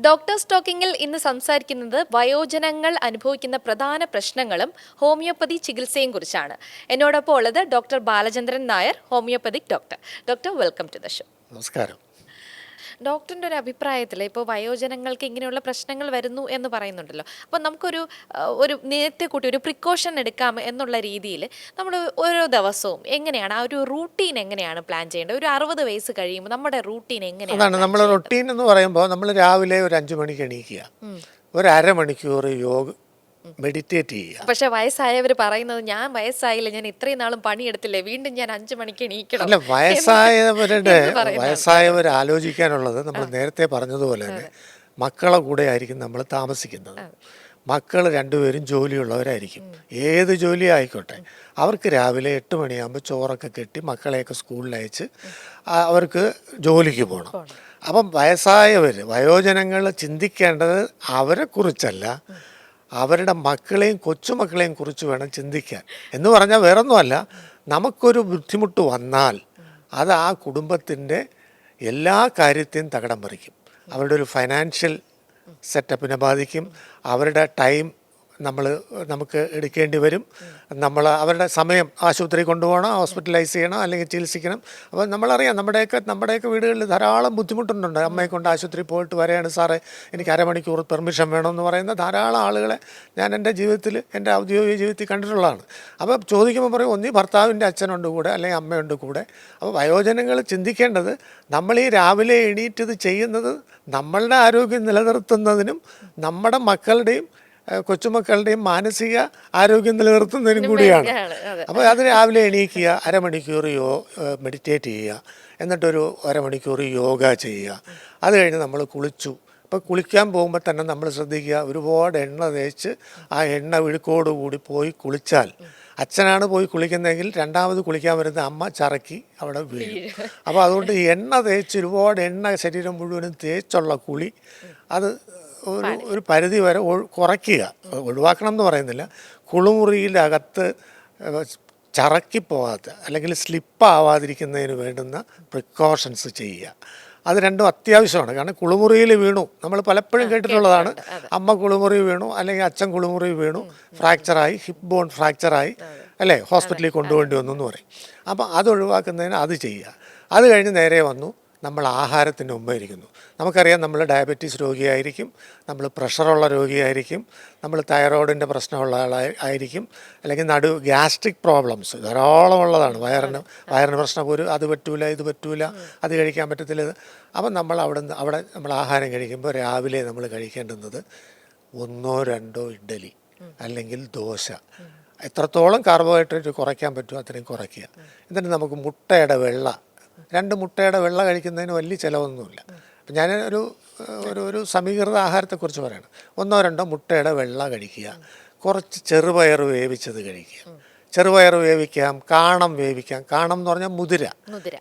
Doctors ടോക്കിങ്ങിൽ ഇന്ന് സംസാരിക്കുന്നത് വയോജനങ്ങൾ അനുഭവിക്കുന്ന പ്രധാന പ്രശ്നങ്ങളും ഹോമിയോപ്പതി ചികിത്സയും കുറിച്ചാണ്. എന്നോടൊപ്പം ഉള്ളത് doctor Balachandran Nair, homeopathic doctor. Doctor, welcome to the show. നമസ്കാരം. ഡോക്ടറിൻ്റെ ഒരു അഭിപ്രായത്തിൽ ഇപ്പോൾ വയോജനങ്ങൾക്ക് ഇങ്ങനെയുള്ള പ്രശ്നങ്ങൾ വരുന്നു എന്ന് പറയുന്നുണ്ടല്ലോ, അപ്പോൾ നമുക്കൊരു നേരത്തെ കൂട്ടി ഒരു പ്രിക്കോഷൻ എടുക്കാം എന്നുള്ള രീതിയിൽ നമ്മൾ ഓരോ ദിവസവും എങ്ങനെയാണ് ആ ഒരു റൂട്ടീൻ എങ്ങനെയാണ് പ്ലാൻ ചെയ്യേണ്ടത്? ഒരു 60 വയസ്സ് കഴിയുമ്പോൾ നമ്മുടെ റൂട്ടീൻ എങ്ങനെയാണ്? അതാണ് നമ്മൾ റൊട്ടീൻ എന്ന് പറയുമ്പോൾ നമ്മൾ രാവിലെ ഒരു 5 മണിക്ക് എണീക്കുക, ഒരു അരമണിക്കൂർ യോഗ മെഡിറ്റേറ്റ് ചെയ്യുക. പക്ഷെ വയസ്സായവർ പറയുന്നത്, ഞാൻ വയസ്സായില്ല, ഞാൻ ഇത്രയും നാളും പണിയെടുത്തില്ലേ, വീണ്ടും ഞാൻ 5 മണിക്ക് എണീക്കണം. അല്ല, വയസ്സായവർ ആലോചിക്കാനുള്ളത് നമ്മൾ നേരത്തെ പറഞ്ഞതുപോലെ തന്നെ മക്കളെ കൂടെ ആയിരിക്കും നമ്മൾ താമസിക്കുന്നത്. മക്കൾ രണ്ടുപേരും ജോലിയുള്ളവരായിരിക്കും. ഏത് ജോലി ആയിക്കോട്ടെ, അവർക്ക് രാവിലെ 8 മണിയാകുമ്പോൾ ചോറൊക്കെ കെട്ടി മക്കളെയൊക്കെ സ്കൂളിൽ അയച്ച് അവർക്ക് ജോലിക്ക് പോകണം. അപ്പം വയോജനങ്ങൾ ചിന്തിക്കേണ്ടത് അവരെക്കുറിച്ചല്ല, അവരുടെ മക്കളെയും കൊച്ചുമക്കളെയും കുറിച്ച് വേണം ചിന്തിക്കാൻ. എന്ന് പറഞ്ഞാൽ വേറൊന്നുമല്ല, നമുക്കൊരു ബുദ്ധിമുട്ട് വന്നാൽ അത് ആ കുടുംബത്തിൻ്റെ എല്ലാ കാര്യത്തെയും തകിടം മറിക്കും. അവരുടെ ഒരു ഫൈനാൻഷ്യൽ സെറ്റപ്പിനെ ബാധിക്കും. അവരുടെ ടൈം നമുക്ക് എടുക്കേണ്ടി വരും. അവരുടെ സമയം ആശുപത്രി കൊണ്ടുപോകണം, ഹോസ്പിറ്റലൈസ് ചെയ്യണം, അല്ലെങ്കിൽ ചികിത്സിക്കണം. അപ്പോൾ നമ്മളറിയാം, നമ്മുടെയൊക്കെ വീടുകളിൽ ധാരാളം ബുദ്ധിമുട്ടുന്നുണ്ട്. അമ്മയെ കൊണ്ട് ആശുപത്രി പോയിട്ട് വരെയാണ് സാറേ, എനിക്ക് അരമണിക്കൂർ പെർമിഷൻ വേണമെന്ന് പറയുന്ന ധാരാളം ആളുകളെ ഞാൻ എൻ്റെ ഔദ്യോഗിക ജീവിതത്തിൽ കണ്ടിട്ടുള്ളതാണ്. അപ്പോൾ ചോദിക്കുമ്പോൾ പറയും, ഒന്നീ ഭർത്താവിൻ്റെ അച്ഛനുണ്ട് കൂടെ, അല്ലെങ്കിൽ അമ്മയുണ്ട് കൂടെ. അപ്പോൾ വയോജനങ്ങൾ ചിന്തിക്കേണ്ടത്, നമ്മൾ ഈ രാവിലെ എണീറ്റത് ചെയ്യുന്നത് നമ്മളുടെ ആരോഗ്യം നിലനിർത്തുന്നതിനും നമ്മുടെ മക്കളുടെയും കൊച്ചുമക്കളുടെയും മാനസിക ആരോഗ്യം നിലനിർത്തുന്നതിനും കൂടിയാണ്. അപ്പോൾ അത് രാവിലെ എണീക്കുക, അരമണിക്കൂർ മെഡിറ്റേറ്റ് ചെയ്യുക, എന്നിട്ടൊരു അരമണിക്കൂർ യോഗ ചെയ്യുക. അത് കഴിഞ്ഞ് നമ്മൾ കുളിച്ചു. അപ്പോൾ കുളിക്കാൻ പോകുമ്പോൾ തന്നെ നമ്മൾ ശ്രദ്ധിക്കുക, ഒരുപാട് എണ്ണ തേച്ച് ആ എണ്ണ വിഴുക്കോടുകൂടി പോയി കുളിച്ചാൽ, അച്ഛനാണ് പോയി കുളിക്കുന്നതെങ്കിൽ രണ്ടാമത് കുളിക്കാൻ വരുന്ന അമ്മ ചറക്കി അവിടെ വീഴും. അപ്പോൾ അതുകൊണ്ട് എണ്ണ തേച്ച് ഒരുപാട് എണ്ണ ശരീരം മുഴുവനും തേച്ചുള്ള കുളി അത് ഒരു പരിധി വരെ കുറയ്ക്കുക. ഒഴിവാക്കണം എന്ന് പറയുന്നില്ല. കുളിമുറിയിലകത്ത് ചറക്കിപ്പോകാത്ത അല്ലെങ്കിൽ സ്ലിപ്പാവാതിരിക്കുന്നതിന് വേണ്ടുന്ന പ്രിക്കോഷൻസ് ചെയ്യുക. അത് രണ്ടും അത്യാവശ്യമാണ്. കാരണം കുളിമുറിയിൽ വീണു, നമ്മൾ പലപ്പോഴും കേട്ടിട്ടുള്ളതാണ്, അമ്മ കുളിമുറി വീണു അല്ലെങ്കിൽ അച്ഛൻ കുളിമുറി വീണു, ഫ്രാക്ചറായി, ഹിപ്പ് ബോൺ ഫ്രാക്ചറായി, അല്ലേ, ഹോസ്പിറ്റലിൽ കൊണ്ടുപോകേണ്ടി വന്നു എന്ന് പറയും. അപ്പോൾ അത് ഒഴിവാക്കുന്നതിന് അത് ചെയ്യുക. അത് കഴിഞ്ഞ് നേരെ വന്നു നമ്മൾ ആഹാരത്തിന് മുമ്പ് ഇരിക്കുന്നു. നമുക്കറിയാം, നമ്മൾ ഡയബറ്റീസ് രോഗിയായിരിക്കും, നമ്മൾ പ്രഷറുള്ള രോഗിയായിരിക്കും, നമ്മൾ തൈറോയിഡിൻ്റെ പ്രശ്നമുള്ള ആളായിരിക്കും, അല്ലെങ്കിൽ ഗ്യാസ്ട്രിക് പ്രോബ്ലംസ് ധാരാളം ഉള്ളതാണ്. വയറിന് പ്രശ്നം, അത് പറ്റൂല, ഇത് പറ്റൂല, അത് കഴിക്കാൻ പറ്റത്തില്ല. അപ്പം നമ്മൾ അവിടെ നമ്മൾ ആഹാരം കഴിക്കുമ്പോൾ രാവിലെ നമ്മൾ കഴിക്കേണ്ടുന്നത് 1-2 ഇഡ്ഡലി അല്ലെങ്കിൽ ദോശ. എത്രത്തോളം കാർബോഹൈഡ്രേറ്റ് കുറയ്ക്കാൻ പറ്റുമോ അത്രയും കുറയ്ക്കുക. എന്നിട്ട് നമുക്ക് മുട്ടയുടെ വെള്ള, 2 മുട്ടയുടെ വെള്ള കഴിക്കുന്നതിന് വലിയ ചിലവൊന്നുമില്ല. അപ്പം ഞാൻ ഒരു സമീകൃത ആഹാരത്തെക്കുറിച്ച് പറയണം. 1-2 മുട്ടയുടെ വെള്ള കഴിക്കുക, കുറച്ച് ചെറുപയർ വേവിച്ചത് കഴിക്കുക. ചെറുപയർ വേവിക്കാം, കാണം വേവിക്കാം. കാണം എന്ന് പറഞ്ഞാൽ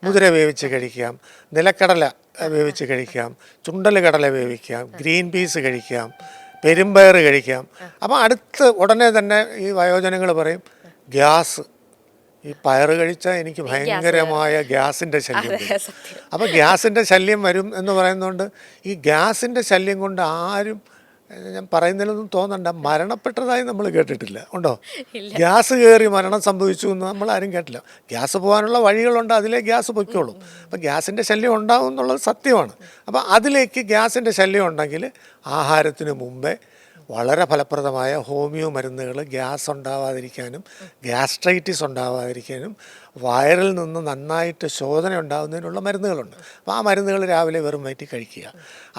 മുതിര വേവിച്ച് കഴിക്കാം, നിലക്കടല വേവിച്ച് കഴിക്കാം, ചുണ്ടൽ കടല വേവിക്കാം, ഗ്രീൻ പീസ് കഴിക്കാം, പെരുമ്പയർ കഴിക്കാം. അപ്പം ഉടനെ തന്നെ ഈ വയോജനങ്ങൾ പറയും, ഗ്യാസ്, ഈ പയറ് കഴിച്ചാൽ എനിക്ക് ഭയങ്കരമായ ഗ്യാസിൻ്റെ ശല്യം വരും. അപ്പോൾ ഗ്യാസിൻ്റെ ശല്യം വരും എന്ന് പറയുന്നതുകൊണ്ട് ഈ ഗ്യാസിൻ്റെ ശല്യം കൊണ്ട് ആരും, ഞാൻ പറയുന്നതിലൊന്നും തോന്നണ്ട, മരണപ്പെട്ടതായി നമ്മൾ കേട്ടിട്ടില്ല. ഉണ്ടോ? ഗ്യാസ് കയറി മരണം സംഭവിച്ചു എന്ന് നമ്മൾ ആരും കേട്ടില്ല. ഗ്യാസ് പോകാനുള്ള വഴികളുണ്ട്, അതിലേ ഗ്യാസ് പൊയ്ക്കോളും. അപ്പോൾ ഗ്യാസിൻ്റെ ശല്യം ഉണ്ടാവും എന്നുള്ളത് സത്യമാണ്. അപ്പോൾ അതിലേക്ക് ഗ്യാസിൻ്റെ ശല്യം ഉണ്ടെങ്കിൽ ആഹാരത്തിന് മുമ്പേ വളരെ ഫലപ്രദമായ ഹോമിയോ മരുന്നുകൾ ഗ്യാസ് ഉണ്ടാവാതിരിക്കാനും ഗ്യാസ്ട്രൈറ്റിസ് ഉണ്ടാവാതിരിക്കാനും വയറിൽ നിന്ന് നന്നായിട്ട് ശോധന ഉണ്ടാകുന്നതിനുള്ള മരുന്നുകളുണ്ട്. അപ്പോൾ ആ മരുന്നുകൾ രാവിലെ വെറും വയറ്റിൽ കഴിക്കുക,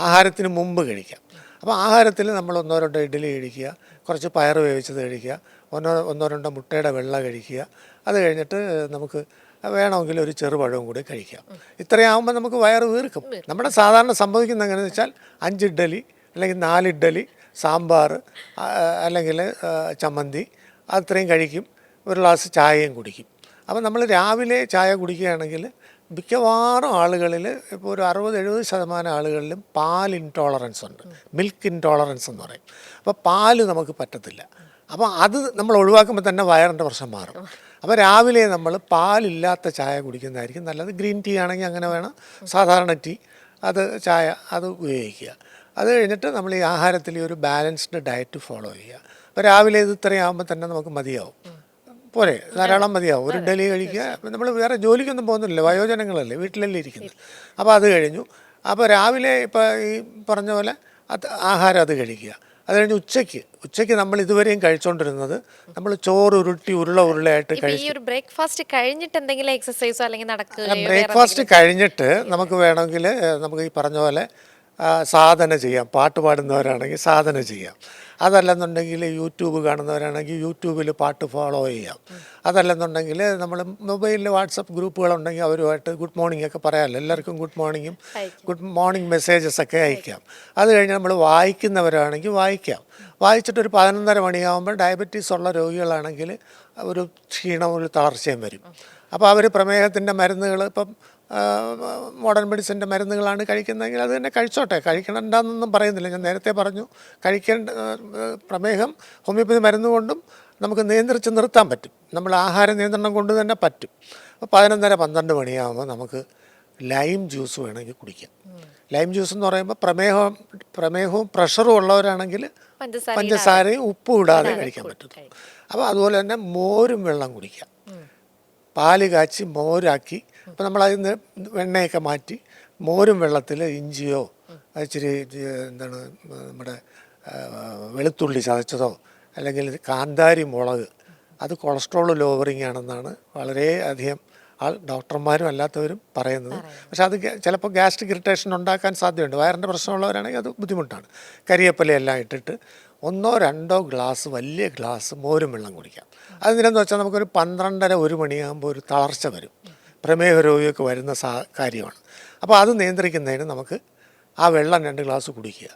ആഹാരത്തിന് മുമ്പ് കഴിക്കാം. അപ്പോൾ ആഹാരത്തിൽ നമ്മൾ 1-2 ഇഡ്ഡലി കഴിക്കുക, കുറച്ച് പയർ വേവിച്ചത് കഴിക്കുക, 1-2 മുട്ടയുടെ വെള്ള കഴിക്കുക. അത് കഴിഞ്ഞിട്ട് നമുക്ക് വേണമെങ്കിൽ ഒരു ചെറുപഴവും കൂടി കഴിക്കാം. ഇത്രയാകുമ്പോൾ നമുക്ക് വയറ് വീർക്കും. നമ്മുടെ സാധാരണ സംഭവിക്കുന്നത് എങ്ങനെയാണെന്ന് വെച്ചാൽ 5 ഇഡ്ഡലി അല്ലെങ്കിൽ 4 ഇഡ്ഡലി, സാമ്പാർ അല്ലെങ്കിൽ ചമ്മന്തി, അത്രയും കഴിക്കും, ഒരു ഗ്ലാസ് ചായയും കുടിക്കും. അപ്പോൾ നമ്മൾ രാവിലെ ചായ കുടിക്കുകയാണെങ്കിൽ മിക്കവാറും ആളുകളിൽ, ഇപ്പോൾ ഒരു 60-70% ആളുകളിലും പാൽ ഇൻടോളറൻസ് ഉണ്ട്, മിൽക്ക് ഇൻടോളറൻസ് എന്ന് പറയും. അപ്പോൾ പാല് നമുക്ക് പറ്റത്തില്ല. അപ്പോൾ അത് നമ്മൾ ഒഴിവാക്കുമ്പോൾ തന്നെ വയറിൻ്റെ പ്രശ്നം മാറും. അപ്പോൾ രാവിലെ നമ്മൾ പാലില്ലാത്ത ചായ കുടിക്കുന്നതായിരിക്കും നല്ലത്. ഗ്രീൻ ടീ ആണെങ്കിൽ അങ്ങനെ വേണം, സാധാരണ ടീ, ചായ അത് ഉപയോഗിക്കുക. അത് കഴിഞ്ഞിട്ട് നമ്മൾ ഈ ആഹാരത്തിൽ ഈ ഒരു ബാലൻസ്ഡ് ഡയറ്റ് ഫോളോ ചെയ്യുക. അപ്പോൾ രാവിലെ ഇത് ഇത്രയും ആകുമ്പോൾ തന്നെ നമുക്ക് മതിയാവും, പോരെ, ധാരാളം മതിയാവും. ഒരു ഇഡ്ഡലി കഴിക്കുക. നമ്മൾ വേറെ ജോലിക്കൊന്നും പോകുന്നില്ല, വയോജനങ്ങളല്ലേ, വീട്ടിലല്ലേ ഇരിക്കുന്നത്. അപ്പോൾ അത് കഴിഞ്ഞു. അപ്പോൾ രാവിലെ ഇപ്പോൾ ഈ പറഞ്ഞ പോലെ ആഹാരം അത് കഴിക്കുക. അത് കഴിഞ്ഞ് ഉച്ചയ്ക്ക് നമ്മൾ ഇതുവരെയും കഴിച്ചുകൊണ്ടിരുന്നത് നമ്മൾ ചോറ് ഉരുട്ടി ഉരുളയായിട്ട് ഇപ്പൊ ഈ ഒരു ബ്രേക്ക്ഫാസ്റ്റ് കഴിഞ്ഞിട്ട് എന്തെങ്കിലും എക്സസൈസോ അല്ലെങ്കിൽ നടക്കുകയോ ബ്രേക്ക്ഫാസ്റ്റ് കഴിഞ്ഞിട്ട് നമുക്ക് വേണമെങ്കിൽ നമുക്ക് ഈ പറഞ്ഞ പോലെ സാധന ചെയ്യാം. പാട്ട് പാടുന്നവരാണെങ്കിൽ സാധന ചെയ്യാം. അതല്ലെന്നുണ്ടെങ്കിൽ യൂട്യൂബ് കാണുന്നവരാണെങ്കിൽ യൂട്യൂബിൽ പാട്ട് ഫോളോ ചെയ്യാം. അതല്ലെന്നുണ്ടെങ്കിൽ നമ്മൾ മൊബൈലിൽ വാട്സപ്പ് ഗ്രൂപ്പുകളുണ്ടെങ്കിൽ അവരുമായിട്ട് ഗുഡ് മോർണിംഗ് ഒക്കെ പറയാമല്ലോ. എല്ലാവർക്കും ഗുഡ് മോർണിംഗ് മെസ്സേജസ് ഒക്കെ അയക്കാം. അത് കഴിഞ്ഞ് നമ്മൾ വായിക്കുന്നവരാണെങ്കിൽ വായിക്കാം. വായിച്ചിട്ട് ഒരു 11:30 മണിയാകുമ്പോൾ ഡയബറ്റീസ് ഉള്ള രോഗികളാണെങ്കിൽ ഒരു ക്ഷീണം, ഒരു തളർച്ചയും വരും. അപ്പോൾ അവർ പ്രമേഹത്തിൻ്റെ മരുന്നുകൾ, ഇപ്പം മോഡേൺ മെഡിസിൻ്റെ മരുന്നുകളാണ് കഴിക്കുന്നതെങ്കിൽ അത് തന്നെ കഴിച്ചോട്ടെ, കഴിക്കണമെന്നൊന്നും പറയുന്നില്ല. ഞാൻ നേരത്തെ പറഞ്ഞു, പ്രമേഹം ഹോമിയോപ്പതി മരുന്ന് കൊണ്ടും നമുക്ക് നിയന്ത്രിച്ച് നിർത്താൻ പറ്റും. നമ്മൾ ആഹാര നിയന്ത്രണം കൊണ്ട് തന്നെ പറ്റും. അപ്പോൾ 11:30-12 മണിയാകുമ്പോൾ നമുക്ക് ലൈം ജ്യൂസ് വേണമെങ്കിൽ കുടിക്കാം. ലൈം ജ്യൂസ് എന്ന് പറയുമ്പോൾ പ്രമേഹവും പ്രഷറും ഉള്ളവരാണെങ്കിൽ പഞ്ചസാരയും ഉപ്പും ഇടാതെ കഴിക്കാൻ പറ്റും. അപ്പോൾ അതുപോലെ തന്നെ മോരും വെള്ളം കുടിക്കാം. പാല് കാച്ചി മോരാക്കി, അപ്പോൾ നമ്മളതിൽ നിന്ന് വെണ്ണയൊക്കെ മാറ്റി മോരും വെള്ളത്തിൽ ഇഞ്ചിയോ ഇച്ചിരി എന്താണ് നമ്മുടെ വെളുത്തുള്ളി ചതച്ചതോ അല്ലെങ്കിൽ കാന്താരി മുളക്, അത് കൊളസ്ട്രോൾ ലോവറിങ് ആണെന്നാണ് വളരെയധികം ഡോക്ടർമാരും അല്ലാത്തവരും പറയുന്നത്. പക്ഷെ അത് ചിലപ്പോൾ ഗ്യാസ്ട്രിക് ഇറിറ്റേഷൻ ഉണ്ടാക്കാൻ സാധ്യതയുണ്ട്. വയറിൻ്റെ പ്രശ്നമുള്ളവരാണെങ്കിൽ അത് ബുദ്ധിമുട്ടാണ്. കരിയേപ്പിലയെല്ലാം ഇട്ടിട്ട് 1-2 ഗ്ലാസ് വലിയ ഗ്ലാസ് മോരും വെള്ളം കുടിക്കാം. അതെന്തിനെന്ന് വെച്ചാൽ നമുക്കൊരു 12:30-1 മണിയാകുമ്പോൾ ഒരു തളർച്ച വരും. പ്രമേഹ രോഗിയൊക്കെ വരുന്ന കാര്യമാണ്. അപ്പോൾ അത് നിയന്ത്രിക്കുന്നതിന് നമുക്ക് ആ വെള്ളം 2 ഗ്ലാസ് കുടിക്കുക.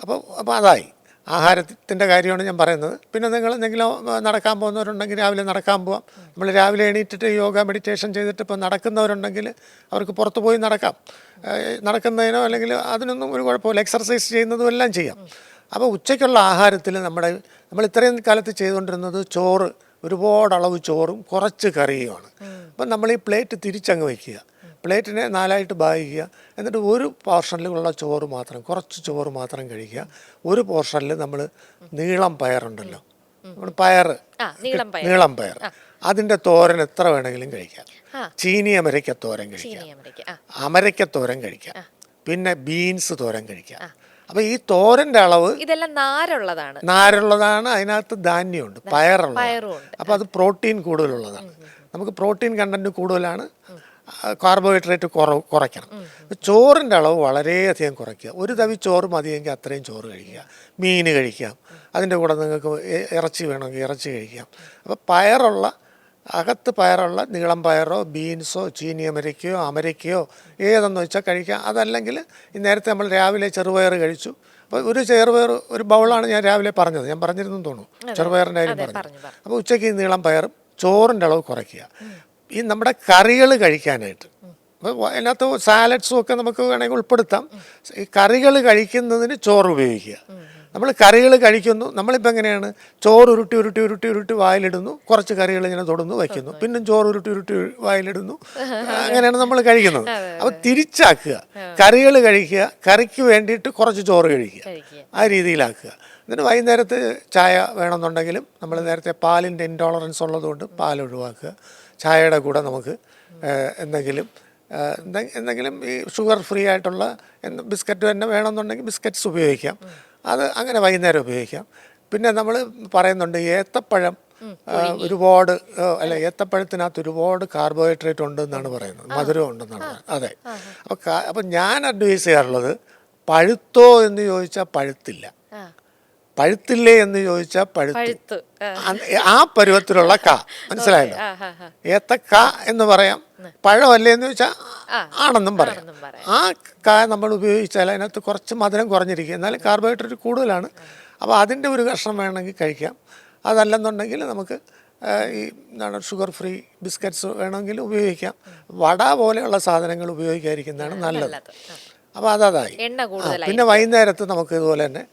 അപ്പോൾ അതായി ആഹാരത്തിൻ്റെ കാര്യമാണ് ഞാൻ പറയുന്നത്. പിന്നെ നിങ്ങൾ എന്തെങ്കിലും നടക്കാൻ പോകുന്നവരുണ്ടെങ്കിൽ രാവിലെ നടക്കാൻ പോവാം. നമ്മൾ രാവിലെ എണീറ്റിട്ട് യോഗ മെഡിറ്റേഷൻ ചെയ്തിട്ട് ഇപ്പോൾ നടക്കുന്നവരുണ്ടെങ്കിൽ അവർക്ക് പുറത്ത് പോയി നടക്കുന്നതിനോ അല്ലെങ്കിൽ അതിനൊന്നും ഒരു കുഴപ്പമില്ല. എക്സർസൈസ് ചെയ്യുന്നതും എല്ലാം ചെയ്യാം. അപ്പോൾ ഉച്ചയ്ക്കുള്ള ആഹാരത്തിൽ നമ്മൾ ഇത്രയും കാലത്ത് ചെയ്തുകൊണ്ടിരുന്നത് ചോറ്, ഒരുപാട് അളവ് ചോറും കുറച്ച് കറിയുമാണ്. അപ്പം നമ്മൾ ഈ പ്ലേറ്റ് തിരിച്ചങ്ങ് വയ്ക്കുക, പ്ലേറ്റിനെ 4ആയിട്ട് ഭാഗിക്കുക. എന്നിട്ട് ഒരു പോർഷനിലുള്ള ചോറ് മാത്രം, കുറച്ച് ചോറ് മാത്രം കഴിക്കുക. ഒരു പോർഷനിൽ നമ്മൾ നീളം പയറുണ്ടല്ലോ, നമ്മൾ നീളം പയർ, അതിൻ്റെ തോരൻ എത്ര വേണമെങ്കിലും കഴിക്കാം. ചീനി അമരയ്ക്ക തോരൻ കഴിക്കാം, അമരയ്ക്ക തോരൻ കഴിക്കാം, പിന്നെ ബീൻസ് തോരൻ കഴിക്കാം. അപ്പോൾ ഈ തോരൻ്റെ അളവ് ഇതെല്ലാം നാരുള്ളതാണ്, അതിനകത്ത് ധാന്യമുണ്ട്, പയറുള്ളതാണ്. അപ്പോൾ അത് പ്രോട്ടീൻ കൂടുതലുള്ളതാണ്. നമുക്ക് പ്രോട്ടീൻ കണ്ടന്റ് കൂടുതലാണ്. കാർബോഹൈഡ്രേറ്റ് കുറയ്ക്കണം. ചോറിൻ്റെ അളവ് വളരെയധികം കുറയ്ക്കുക. ഒരു തവി ചോറ് മതിയെങ്കിൽ അത്രയും ചോറ് കഴിക്കുക. മീൻ കഴിക്കാം, അതിൻ്റെ കൂടെ നിങ്ങൾക്ക് ഇറച്ചി വേണമെങ്കിൽ ഇറച്ചി കഴിക്കാം. അപ്പോൾ അകത്ത് പയറുള്ള നീളം പയറോ ബീൻസോ ചീനി അമരയ്ക്കയോ ഏതെന്ന് വെച്ചാൽ കഴിക്കാം. അതല്ലെങ്കിൽ നേരത്തെ നമ്മൾ രാവിലെ ചെറുപയർ കഴിച്ചു. അപ്പോൾ ഒരു ചെറുപയർ ഒരു ബൗളാണ് ഞാൻ രാവിലെ പറഞ്ഞത്, ഞാൻ പറഞ്ഞിരുന്നു തോന്നുന്നു, ചെറുപയറിൻ്റെ കാര്യം പറഞ്ഞു. അപ്പോൾ ഉച്ചയ്ക്ക് ഈ നീളം പയറും ചോറിൻ്റെ അളവ് കുറയ്ക്കുക. ഈ നമ്മുടെ കറികൾ കഴിക്കാനായിട്ട്, അപ്പോൾ അതിനകത്ത് സാലഡ്സും ഒക്കെ നമുക്ക് വേണമെങ്കിൽ ഉൾപ്പെടുത്താം. ഈ കറികൾ കഴിക്കുന്നതിന് ചോറ് ഉപയോഗിക്കുക. നമ്മൾ കറികൾ കഴിക്കുന്നു, നമ്മളിപ്പോൾ എങ്ങനെയാണ് ചോറ് ഉരുട്ടി വായിലിടുന്നു, കുറച്ച് കറികൾ ഇങ്ങനെ തൊടുന്നു വയ്ക്കുന്നു, പിന്നെ ചോറ് ഉരുട്ടി വായിലിടുന്നു, അങ്ങനെയാണ് നമ്മൾ കഴിക്കുന്നത്. അപ്പോൾ തിരിച്ചാക്കുക, കറികൾ കഴിക്കുക, കറിക്ക് വേണ്ടിയിട്ട് കുറച്ച് ചോറ് കഴിക്കുക, ആ രീതിയിലാക്കുക. എന്നിട്ട് വൈകുന്നേരത്ത് ചായ വേണമെന്നുണ്ടെങ്കിലും നമ്മൾ നേരത്തെ പാലിൻ്റെ ഇൻടോളറൻസ് ഉള്ളതുകൊണ്ട് പാൽ ഒഴിവാക്കുക. ചായയുടെ കൂടെ നമുക്ക് എന്തെങ്കിലും ഈ ഷുഗർ ഫ്രീ ആയിട്ടുള്ള ബിസ്ക്കറ്റ് തന്നെ വേണമെന്നുണ്ടെങ്കിൽ ബിസ്ക്കറ്റ്സ് ഉപയോഗിക്കാം. അത് അങ്ങനെ വൈകുന്നേരം ഉപയോഗിക്കാം. പിന്നെ നമ്മൾ പറയുന്നുണ്ട് ഏത്തപ്പഴം ഒരുപാട് ഏത്തപ്പഴത്തിനകത്ത് ഒരുപാട് കാർബോഹൈഡ്രേറ്റ് ഉണ്ടെന്നാണ് പറയുന്നത്, മധുരം ഉണ്ടെന്നാണ് പറയുന്നത്. അതെ. അപ്പം ഞാൻ അഡ്വൈസ് ചെയ്യാറുള്ളത്, പഴുത്തോ എന്ന് ചോദിച്ചാൽ പഴുത്തില്ല, പഴുത്തില്ലേ എന്ന് ചോദിച്ചാൽ പഴുത്തു, ആ പരുവത്തിലുള്ള മനസ്സിലായല്ലോ. ഏത്തക്ക എന്ന് പറയാം, പഴമല്ലേ എന്ന് ചോദിച്ചാൽ ആണെന്നും പറയാം. ആ നമ്മൾ ഉപയോഗിച്ചാൽ അതിനകത്ത് കുറച്ച് മധുരം കുറഞ്ഞിരിക്കും, എന്നാലും കാർബോഹൈഡ്രേറ്റ് കൂടുതലാണ്. അപ്പോൾ അതിൻ്റെ ഒരു കഷ്ണം വേണമെങ്കിൽ കഴിക്കാം. അതല്ലെന്നുണ്ടെങ്കിൽ നമുക്ക് ഈ ഷുഗർ ഫ്രീ ബിസ്ക്കറ്റ്സ് വേണമെങ്കിൽ ഉപയോഗിക്കാം. വട പോലെയുള്ള സാധനങ്ങൾ ഉപയോഗിക്കാതിരിക്കുന്നതാണ് നല്ലത്. അപ്പോൾ അതായി. പിന്നെ വൈകുന്നേരത്ത് നമുക്ക് ഇതുപോലെ തന്നെ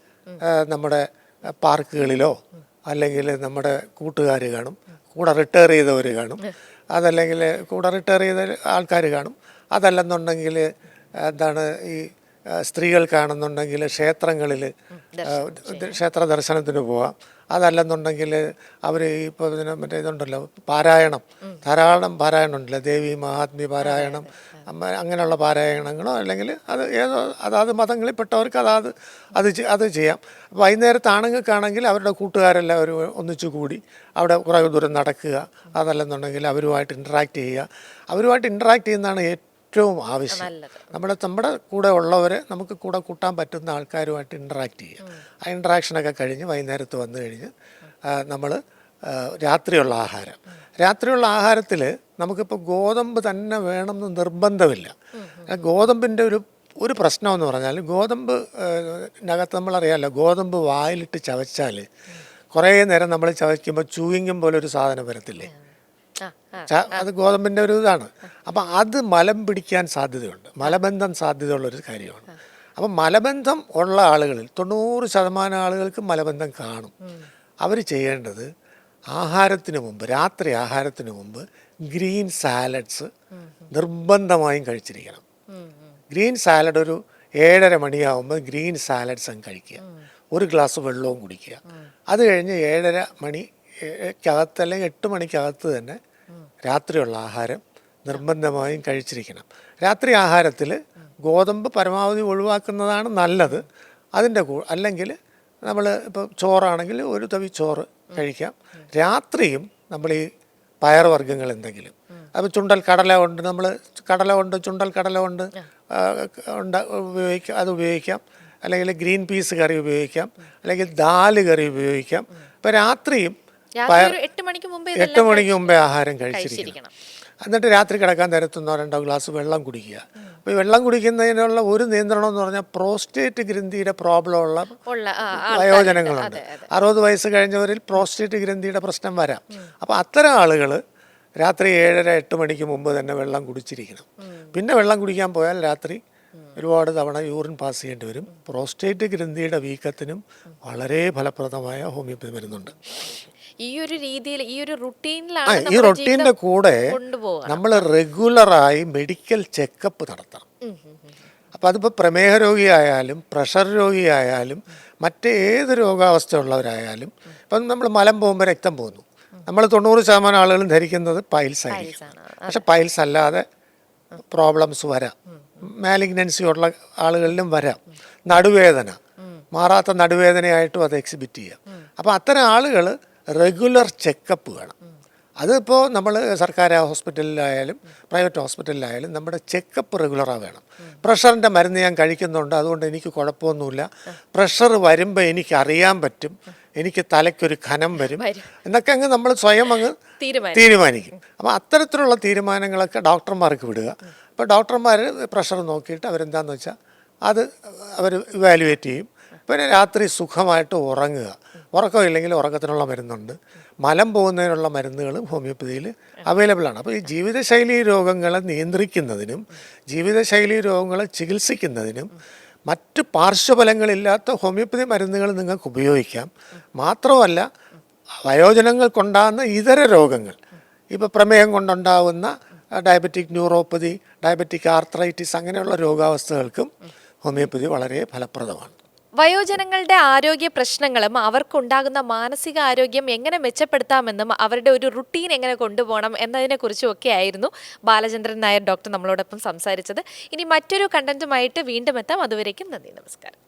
നമ്മുടെ പാർക്കുകളിലോ അല്ലെങ്കിൽ നമ്മുടെ കൂട്ടുകാർ കാണും, കൂടെ റിട്ടയർ ചെയ്തവർ കാണും, അതല്ലെങ്കിൽ കൂടെ റിട്ടയർ ചെയ്ത ആൾക്കാർ കാണും. അതല്ലെന്നുണ്ടെങ്കിൽ ഈ സ്ത്രീകൾക്കാണെന്നുണ്ടെങ്കിൽ ക്ഷേത്രങ്ങളിൽ ക്ഷേത്ര ദർശനത്തിന് പോവാം. അതല്ലെന്നുണ്ടെങ്കിൽ അവർ ഇപ്പോൾ ഇതിന് മറ്റേ ഇതുണ്ടല്ലോ പാരായണം, ധാരാളം പാരായണം ഉണ്ടല്ലോ, ദേവി മഹാത്മ്യ പാരായണം, അങ്ങനെയുള്ള പാരായണങ്ങളോ അല്ലെങ്കിൽ അത് ഏതോ അതാത് മതങ്ങളിൽപ്പെട്ടവർക്ക് അത് ചെയ്യാം. വൈകുന്നേരത്ത് ആണുങ്ങൾക്കാണെങ്കിൽ അവരുടെ കൂട്ടുകാരെല്ലാവരും ഒന്നിച്ചു കൂടി അവിടെ കുറേ ദൂരം നടക്കുക, അതല്ലെന്നുണ്ടെങ്കിൽ അവരുമായിട്ട് ഇൻട്രാക്ട് ചെയ്യുക. അവരുമായിട്ട് ഇൻട്രാക്ട് ചെയ്യുന്നതാണ് ഏറ്റവും ആവശ്യം. നമ്മുടെ കൂടെ ഉള്ളവരെ നമുക്ക് കൂടെ കൂട്ടാൻ പറ്റുന്ന ആൾക്കാരുമായിട്ട് ഇൻട്രാക്ട് ചെയ്യുക. ആ ഇൻട്രാക്ഷനൊക്കെ കഴിഞ്ഞ് വൈകുന്നേരത്ത് വന്നു കഴിഞ്ഞ് നമ്മൾ രാത്രിയുള്ള ആഹാരത്തിൽ നമുക്കിപ്പോൾ ഗോതമ്പ് തന്നെ വേണമെന്ന് നിർബന്ധമില്ല. ഗോതമ്പിൻ്റെ ഒരു പ്രശ്നമെന്ന് പറഞ്ഞാൽ ഗോതമ്പിനകത്ത് നമ്മളറിയാമല്ലോ, ഗോതമ്പ് വായിലിട്ട് ചവച്ചാൽ കുറേ നേരം നമ്മൾ ചവയ്ക്കുമ്പോൾ ചൂയിങ്ങും പോലെ ഒരു സാധനം വരത്തില്ലേ, അത് ഗോതമ്പിൻ്റെ ഒരു ഇതാണ്. അപ്പം അത് മലം പിടിക്കാൻ സാധ്യതയുണ്ട്, മലബന്ധം സാധ്യതയുള്ളൊരു കാര്യമാണ്. അപ്പം മലബന്ധം ഉള്ള ആളുകളിൽ 90% ആളുകൾക്ക് മലബന്ധം കാണും. അവർ ചെയ്യേണ്ടത് രാത്രി ആഹാരത്തിന് മുമ്പ് ഗ്രീൻ സാലഡ്സ് നിർബന്ധമായും കഴിച്ചിരിക്കണം. ഗ്രീൻ സാലഡ് ഒരു 7:30 മണിയാകുമ്പോൾ ഗ്രീൻ സാലഡ്സ് അങ്ങ് കഴിക്കുക, ഒരു ഗ്ലാസ് വെള്ളവും കുടിക്കുക. അത് കഴിഞ്ഞ് 7:30 മണിക്കകത്ത് അല്ലെങ്കിൽ 8 മണിക്കകത്ത് തന്നെ രാത്രിയുള്ള ആഹാരം നിർബന്ധമായും കഴിച്ചിരിക്കണം. രാത്രി ആഹാരത്തിൽ ഗോതമ്പ് പരമാവധി ഒഴിവാക്കുന്നതാണ് നല്ലത്. അല്ലെങ്കിൽ നമ്മൾ ഇപ്പോൾ ചോറാണെങ്കിൽ ഒരു തവി ചോറ് കഴിക്കാം. രാത്രിയും നമ്മൾ ഈ പയറുവർഗ്ഗങ്ങൾ എന്തെങ്കിലും, അപ്പോൾ ചുണ്ടൽ കടല കൊണ്ട് ചുണ്ടൽ കടല കൊണ്ട് ഉപയോഗിക്കാം, അല്ലെങ്കിൽ ഗ്രീൻ പീസ് കറി ഉപയോഗിക്കാം, അല്ലെങ്കിൽ ദാല് കറി ഉപയോഗിക്കാം. ഇപ്പോൾ രാത്രിയും 8 മണിക്ക് മുമ്പേ ആഹാരം കഴിച്ചിരിക്കണം. എന്നിട്ട് രാത്രി കിടക്കാൻ നേരത്ത് 1-2 ഗ്ലാസ് വെള്ളം കുടിക്കുക. അപ്പോൾ ഈ വെള്ളം കുടിക്കുന്നതിനുള്ള ഒരു നിയന്ത്രണം എന്ന് പറഞ്ഞാൽ പ്രോസ്റ്റേറ്റ് ഗ്രന്ഥിയുടെ പ്രോബ്ലം ഉള്ള വയോജനങ്ങളുണ്ട്. 60 വയസ്സ് കഴിഞ്ഞവരിൽ പ്രോസ്റ്റേറ്റ് ഗ്രന്ഥിയുടെ പ്രശ്നം വരാം. അപ്പോൾ അത്തരം ആളുകൾ രാത്രി 7:30-8 മണിക്ക് മുമ്പ് തന്നെ വെള്ളം കുടിച്ചിരിക്കണം. പിന്നെ വെള്ളം കുടിക്കാൻ പോയാൽ രാത്രി ഒരുപാട് തവണ യൂറിൻ പാസ് ചെയ്യേണ്ടി വരും. പ്രോസ്റ്റേറ്റ് ഗ്രന്ഥിയുടെ വീക്കത്തിനും വളരെ ഫലപ്രദമായ ഹോമിയോപ്പതി മരുന്നുണ്ട്. ഈ ഒരു രീതിയിൽ ഈ ഒരു റുട്ടീനിലാണ് ഈ റൊട്ടീൻ്റെ കൂടെ നമ്മൾ റെഗുലറായി മെഡിക്കൽ ചെക്കപ്പ് നടത്തണം. അപ്പോൾ അതിപ്പോൾ പ്രമേഹ രോഗിയായാലും പ്രഷർ രോഗിയായാലും മറ്റേത് രോഗാവസ്ഥ ഉള്ളവരായാലും, ഇപ്പം നമ്മൾ മലം പോകുമ്പോൾ രക്തം പോകുന്നു, നമ്മൾ 90% ആളുകളും ധരിക്കുന്നത് പൈൽസ് ആയിരിക്കും. പക്ഷെ പൈൽസ് അല്ലാതെ പ്രോബ്ലംസ് വരാം, മാലിഗ്നൻസി ഉള്ള ആളുകളിലും വരാം. നടുവേദന, മാറാത്ത നടുവേദനയായിട്ടും അത് എക്സിബിറ്റ് ചെയ്യാം. അപ്പോൾ അത്തരം ആളുകൾ റെഗുലർ ചെക്കപ്പ് വേണം. അതിപ്പോൾ നമ്മൾ സർക്കാർ ഹോസ്പിറ്റലിലായാലും പ്രൈവറ്റ് ഹോസ്പിറ്റലിലായാലും നമ്മുടെ ചെക്കപ്പ് റെഗുലറാണ് വേണം. പ്രഷറിൻ്റെ മരുന്ന് ഞാൻ കഴിക്കുന്നുണ്ട്, അതുകൊണ്ട് എനിക്ക് കുഴപ്പമൊന്നുമില്ല. പ്രഷർ വരുമ്പോൾ എനിക്ക് അറിയാൻ പറ്റും, എനിക്ക് തലയ്ക്കൊരു ഖനം വരും എന്നൊക്കെ അങ്ങ് നമ്മൾ സ്വയം അങ്ങ് തീരുമാനിക്കും. അപ്പോൾ അത്തരത്തിലുള്ള തീരുമാനങ്ങളൊക്കെ ഡോക്ടർമാർക്ക് വിടുക. അപ്പോൾ ഡോക്ടർമാർ പ്രഷർ നോക്കിയിട്ട് അവരെന്താണെന്ന് വെച്ചാൽ അത് അവർ ഇവാലുവേറ്റ് ചെയ്യും. പിന്നെ രാത്രി സുഖമായിട്ട് ഉറങ്ങുക. ഉറക്കമില്ലെങ്കിൽ ഉറക്കത്തിനുള്ള മരുന്നുണ്ട്. മലം പോകുന്നതിനുള്ള മരുന്നുകളും ഹോമിയോപ്പതിയിൽ അവൈലബിൾ ആണ്. അപ്പോൾ ഈ ജീവിതശൈലി രോഗങ്ങളെ നിയന്ത്രിക്കുന്നതിനും ജീവിതശൈലി രോഗങ്ങളെ ചികിത്സിക്കുന്നതിനും മറ്റ് പാർശ്വഫലങ്ങളില്ലാത്ത ഹോമിയോപ്പതി മരുന്നുകൾ നിങ്ങൾക്ക് ഉപയോഗിക്കാം. മാത്രമല്ല വയോജനങ്ങൾക്കുണ്ടാകുന്ന ഇതര രോഗങ്ങൾ, ഇപ്പോൾ പ്രമേഹം കൊണ്ടുണ്ടാകുന്ന ഡയബറ്റിക് ന്യൂറോപ്പതി, ഡയബറ്റിക് ആർത്രൈറ്റിസ് അങ്ങനെയുള്ള രോഗാവസ്ഥകൾക്കും ഹോമിയോപ്പതി വളരെ ഫലപ്രദമാണ്. വയോജനങ്ങളുടെ ആരോഗ്യ പ്രശ്നങ്ങളും അവർക്കുണ്ടാകുന്ന മാനസിക ആരോഗ്യം എങ്ങനെ മെച്ചപ്പെടുത്താമെന്നും അവരുടെ ഒരു റുട്ടീൻ എങ്ങനെ കൊണ്ടുപോകണം എന്നതിനെക്കുറിച്ചും ഒക്കെ ആയിരുന്നു ബാലചന്ദ്രൻ നായർ ഡോക്ടർ നമ്മളോടൊപ്പം സംസാരിച്ചത്. ഇനി മറ്റൊരു കണ്ടന്റുമായിട്ട് വീണ്ടും എത്താം. അതുവരേക്കും നന്ദി, നമസ്കാരം.